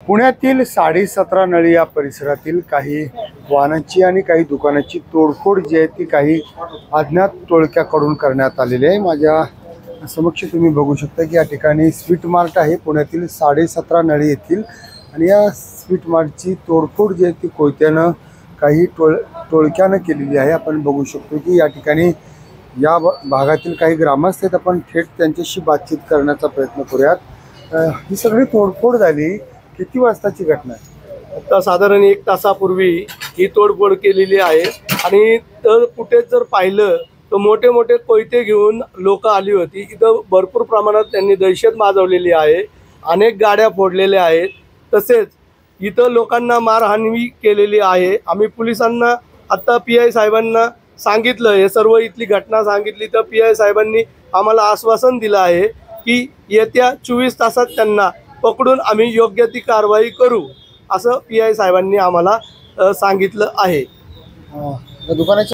पुण्यातील 17.5 नळी या परिसरातील काही वाहनांची आणि काही दुकानांची तोडफोड जी आहे ती काही अज्ञात टोळक्याकडून करण्यात आलेली आहे। माझ्या समक्ष तुम्ही बघू शकता की या ठिकाणी स्वीट मार्ट आहे पुण्यातील 17.5 नळी येथील, आणि या स्वीट मार्टची तोडफोड जी आहे ती कोयत्यानं काही टोळक्यानं केलेली आहे। आपण बघू शकतो की या ठिकाणी या भागातील काही ग्रामस्थ आहेत, आपण थेट त्यांच्याशी बातचीत करण्याचा प्रयत्न करूयात। ही सगळी तोडफोड झाली किती वाजताची घटना आहे? आता साधारण 1 तासापूर्वी ही तोडफोड केलेली आहे आणि तर कुठे जर पाहिलं तर मोठे मोठे कोयते घेऊन लोक आली होती। इथं भरपूर प्रमाणात त्यांनी दहशत माजवलेली आहे, अनेक गाड्या फोडलेल्या आहेत, तसेच इथं लोकांना मारहाणी केलेली आहे। आम्ही पोलिसांना आता पी.आय. साहेबांना सांगितलं, हे सर्व इथली घटना सांगितली तर पी.आय. साहेबांनी आम्हाला आश्वासन दिलं आहे की येत्या 24 तासात त्यांना पकडून आम्ही योग्य ती कारवाई करू, असं पी.आय. साहेबांनी आम्हाला सांगितलं आहे। दुकानाची